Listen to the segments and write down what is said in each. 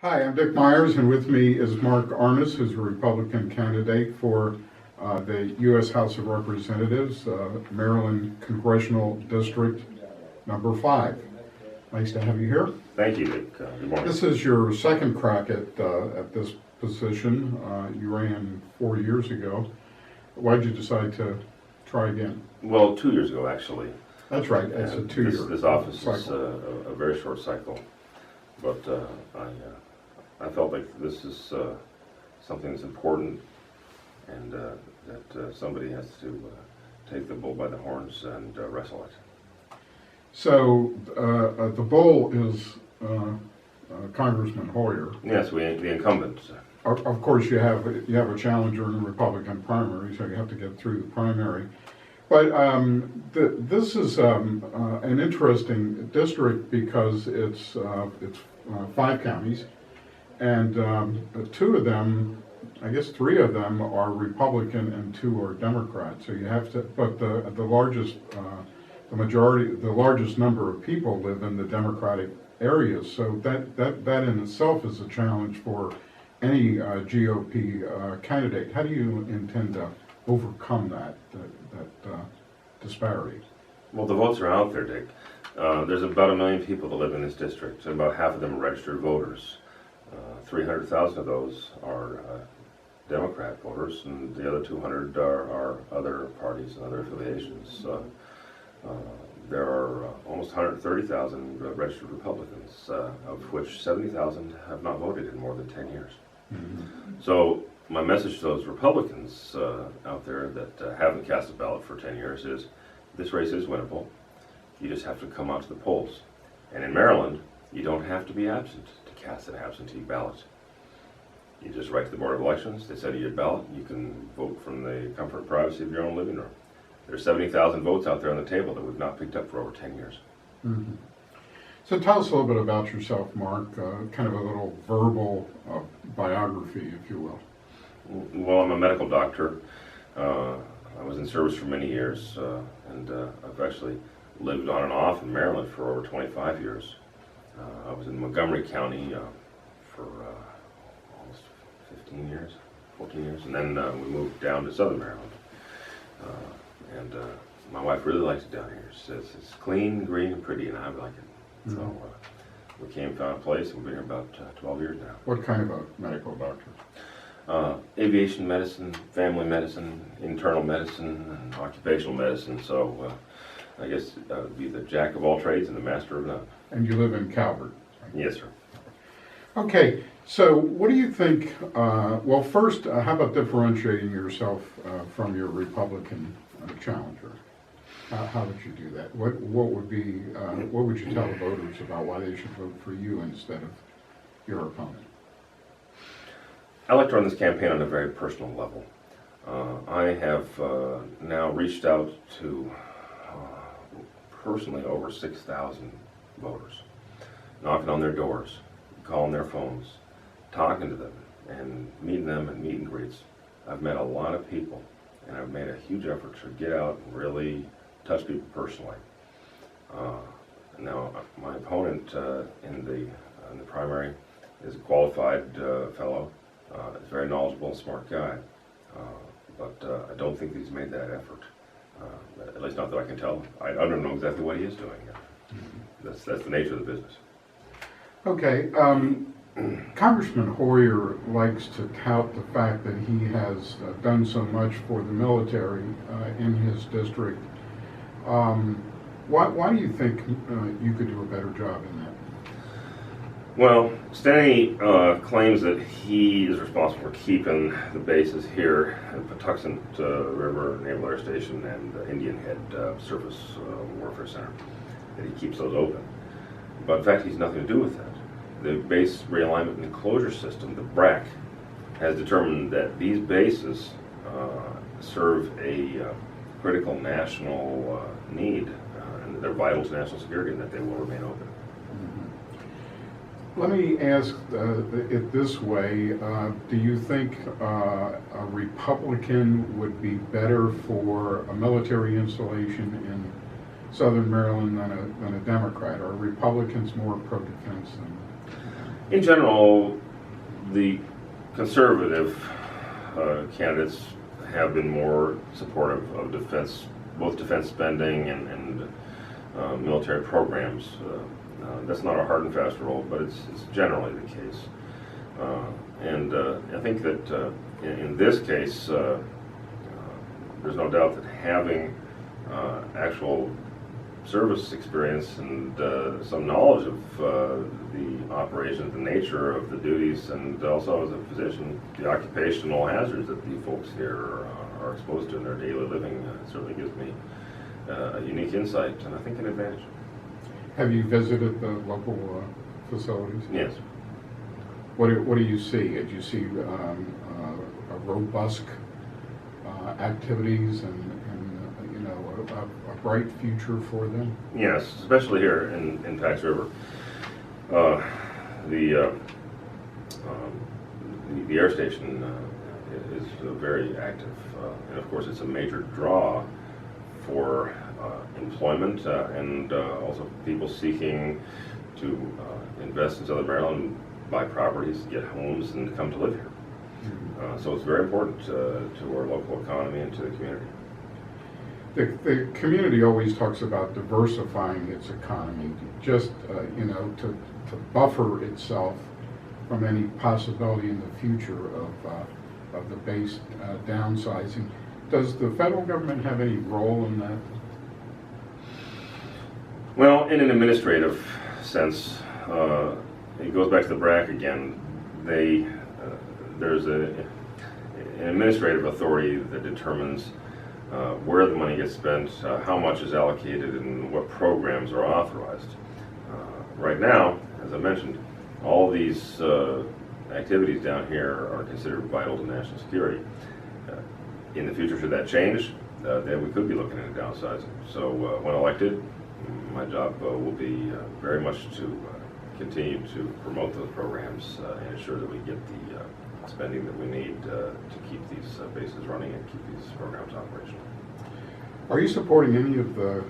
Hi, I'm Dick Myers, and with me is Mark Arness, who's a Republican candidate for the U.S. House of Representatives, Maryland Congressional District number 5. Nice to have you here. Thank you, Dick. Good morning. This is your second crack at this position. You ran 4 years ago. Why did you decide to try again? Well, 2 years ago, actually. That's right. It's a 2-year This office cycle. is a very short cycle, but I felt like this is something that's important, and that somebody has to take the bull by the horns and wrestle it. So the bull is Congressman Hoyer. Yes, the incumbent. Of course, you have a challenger in the Republican primary, so you have to get through the primary. But this is an interesting district because it's 5 counties, and 2 of them, I guess 3 of them are Republican and 2 are Democrat. So you have to, but the largest number of people live in the Democratic areas. So that in itself is a challenge for any GOP candidate. How do you intend to overcome that disparity? Well, the votes are out there, Dick. There's about 1 million people that live in this district, and about half of them are registered voters. 300,000 of those are Democrat voters, and the other 200 are other parties and other affiliations. There are almost 130,000 registered Republicans, of which 70,000 have not voted in more than 10 years. Mm-hmm. So my message to those Republicans out there that haven't cast a ballot for 10 years is, this race is winnable. You just have to come out to the polls. And in Maryland, you don't have to be absent to cast an absentee ballot. You just write to the Board of Elections, they send you your ballot, you can vote from the comfort and privacy of your own living room. There's 70,000 votes out there on the table that we've not picked up for over 10 years. Mm-hmm. So tell us a little bit about yourself, Mark, kind of a little verbal biography, if you will. Well, I'm a medical doctor. I was in service for many years, and I've actually lived on and off in Maryland for over 25 years. I was in Montgomery County for almost 15 years, 14 years, and then we moved down to Southern Maryland. And my wife really likes it down here. She says it's clean, green, and pretty, and I like it. Mm-hmm. So we came, found a place, and we've been here about 12 years now. What kind of a medical doctor? Aviation medicine, family medicine, internal medicine, and occupational medicine. So I guess be the jack of all trades and the master of none. And you live in Calvert? Right? Yes, sir. Okay, so what do you think, well first, how about differentiating yourself from your Republican challenger? How would you do that? What would you tell the voters about why they should vote for you instead of your opponent? I like to run this campaign on a very personal level. I have now reached out to personally over 6,000 voters, knocking on their doors, calling their phones, talking to them, and meeting them in meet and greets. I've met a lot of people, and I've made a huge effort to get out and really touch people personally. Now, my opponent in the primary is a qualified fellow. He's a very knowledgeable and smart guy, but I don't think he's made that effort. At least not that I can tell. I don't know exactly what he is doing. That's the nature of the business. Okay. Congressman Hoyer likes to tout the fact that he has done so much for the military in his district. Why do you think you could do a better job in that? Well, Stanley claims that he is responsible for keeping the bases here at Patuxent River Naval Air Station and Indian Head Surface Warfare Center, that he keeps those open. But in fact, he's nothing to do with that. The Base Realignment and Enclosure System, the BRAC, has determined that these bases serve a critical national need, and they're vital to national security, and that they will remain open. Let me ask it this way. Do you think a Republican would be better for a military installation in Southern Maryland than a Democrat? Are Republicans more pro-defense than In general, the conservative candidates have been more supportive of defense, both defense spending and military programs. That's not a hard and fast rule, but it's generally the case. I think that in this case, there's no doubt that having actual service experience and some knowledge of the operations, the nature of the duties, and also as a physician, the occupational hazards that the folks here are exposed to in their daily living certainly gives me a unique insight and I think an advantage. Have you visited the local facilities? Yes. What do you see? Do you see a robust activities and a bright future for them? Yes, especially here in Pax River. The air station is very active, and of course it's a major draw for employment and also people seeking to invest in Southern Maryland, buy properties, get homes, and come to live here. So it's very important to our local economy and to the community. The community always talks about diversifying its economy, just to buffer itself from any possibility in the future of the base downsizing. Does the federal government have any role in that? Well, in an administrative sense, it goes back to the BRAC again. There's an administrative authority that determines where the money gets spent, how much is allocated, and what programs are authorized. Right now, as I mentioned, all these activities down here are considered vital to national security. In the future, should that change, then we could be looking at downsizing. So when elected, my job will be very much to continue to promote those programs and ensure that we get the spending that we need to keep these bases running and keep these programs operational. Are you supporting any of the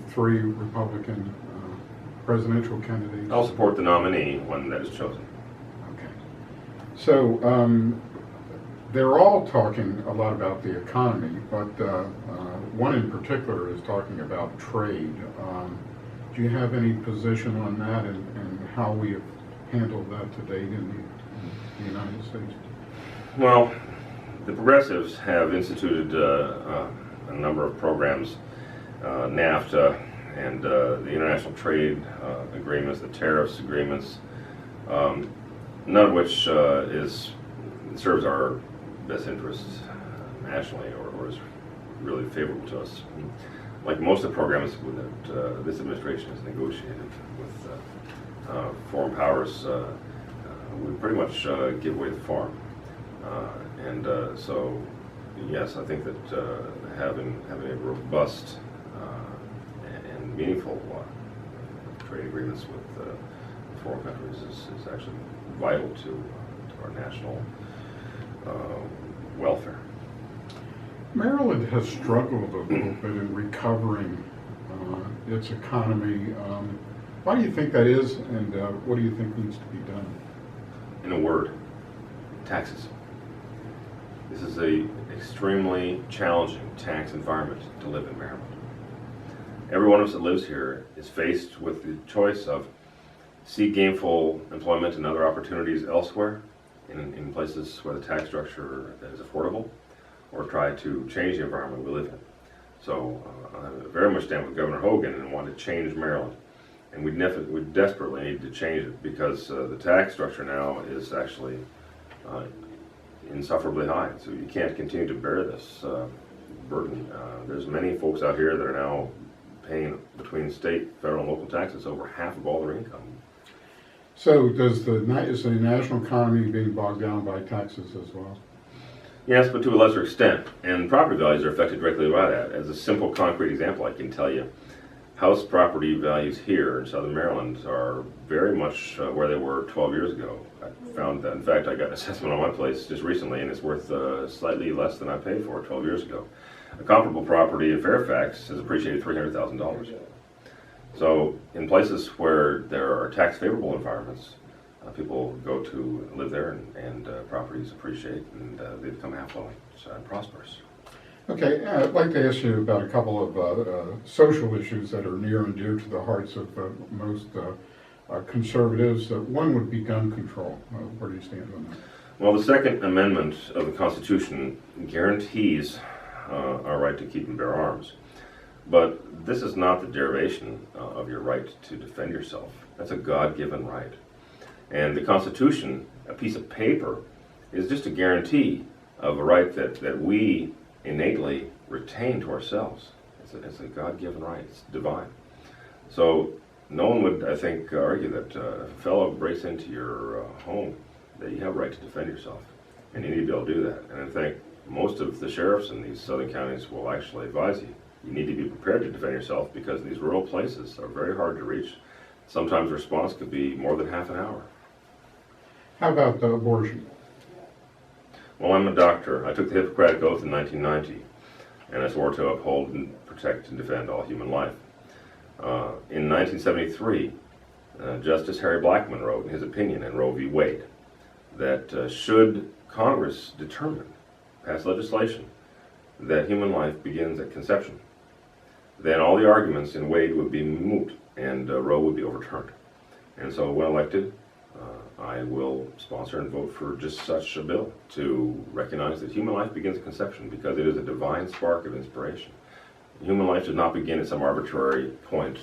three Republican presidential candidates? I'll support the nominee when that is chosen. Okay. So they're all talking a lot about the economy, but one in particular is talking about trade. Do you have any position on that and how we have handled that to date in the United States? Well, the progressives have instituted a number of programs, NAFTA and the international trade agreements, the tariffs agreements, none of which serves our best interests nationally or is really favorable to us. Like most of the programs that this administration has negotiated with foreign powers, we pretty much give away the farm. So, yes, I think that having a robust and meaningful trade agreements with foreign countries is actually vital to our national welfare. Maryland has struggled a little bit in recovering its economy. Why do you think that is, and what do you think needs to be done? In a word, taxes. This is an extremely challenging tax environment to live in Maryland. Every one of us that lives here is faced with the choice of seek gainful employment and other opportunities elsewhere in places where the tax structure is affordable, or try to change the environment we live in. So I very much stand with Governor Hogan and want to change Maryland. And we desperately need to change it because the tax structure now is actually insufferably high. So you can't continue to bear this burden. There's many folks out here that are now paying between state, federal, and local taxes over half of all their income. So is the national economy being bogged down by taxes as well? Yes, but to a lesser extent. And property values are affected directly by that. As a simple concrete example, I can tell you, house property values here in Southern Maryland are very much where they were 12 years ago. I found that, in fact, I got an assessment on my place just recently, and it's worth slightly less than I paid for it 12 years ago. A comparable property in Fairfax has appreciated $300,000. So in places where there are tax favorable environments, People go to live there, and properties appreciate, and they become affluent and prosperous. Okay, I'd like to ask you about a couple of social issues that are near and dear to the hearts of most conservatives. One would be gun control. Where do you stand on that? Well, the Second Amendment of the Constitution guarantees our right to keep and bear arms. But this is not the derivation of your right to defend yourself. That's a God-given right. And the Constitution, a piece of paper, is just a guarantee of a right that we innately retain to ourselves. It's a God-given right. It's divine. So no one would, I think, argue that if a fellow breaks into your home, that you have a right to defend yourself. And you need to be able to do that. And I think most of the sheriffs in these southern counties will actually advise you. You need to be prepared to defend yourself because these rural places are very hard to reach. Sometimes the response could be more than half an hour. How about abortion? Well, I'm a doctor. I took the Hippocratic Oath in 1990, and I swore to uphold and protect and defend all human life. In 1973, Justice Harry Blackmun wrote in his opinion in Roe v. Wade that should Congress pass legislation that human life begins at conception, then all the arguments in Wade would be moot and Roe would be overturned. And so when elected, I will sponsor and vote for just such a bill to recognize that human life begins at conception because it is a divine spark of inspiration. Human life does not begin at some arbitrary point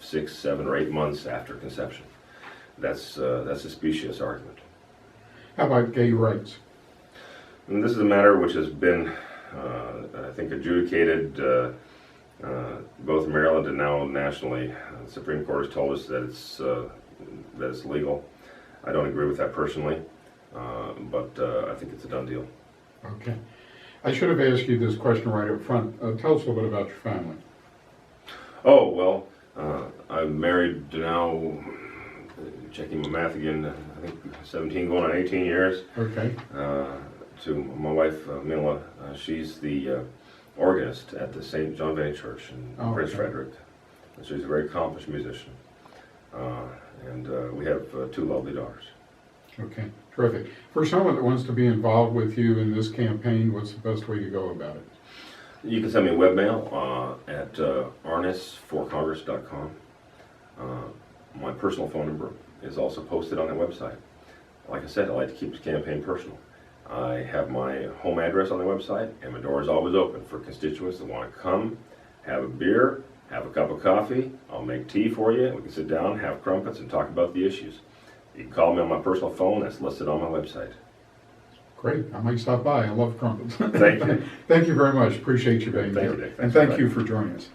6, 7, or 8 months after conception. That's a specious argument. How about gay rights? And this is a matter which has been, I think, adjudicated both in Maryland and now nationally. The Supreme Court has told us that it's legal. I don't agree with that personally, but I think it's a done deal. Okay. I should have asked you this question right up front. Tell us a little bit about your family. Oh, well, I'm married now, checking my math again, I think 17 going on 18 years. Okay. To my wife, Mila. She's the organist at the St. John Baynet Church in Prince Frederick. And she's a very accomplished musician. And we have 2 lovely daughters. Okay, terrific. For someone that wants to be involved with you in this campaign, what's the best way to go about it? You can send me a webmail at arness4congress.com. My personal phone number is also posted on that website. Like I said, I like to keep the campaign personal. I have my home address on the website, and my door is always open for constituents that want to come, have a beer, have a cup of coffee. I'll make tea for you. We can sit down, have crumpets, and talk about the issues. You can call me on my personal phone. That's listed on my website. Great. I might stop by. I love crumpets. Thank you. Thank you very much. Appreciate you being Thank here. you, Dick. And Thanks for thank you for joining us.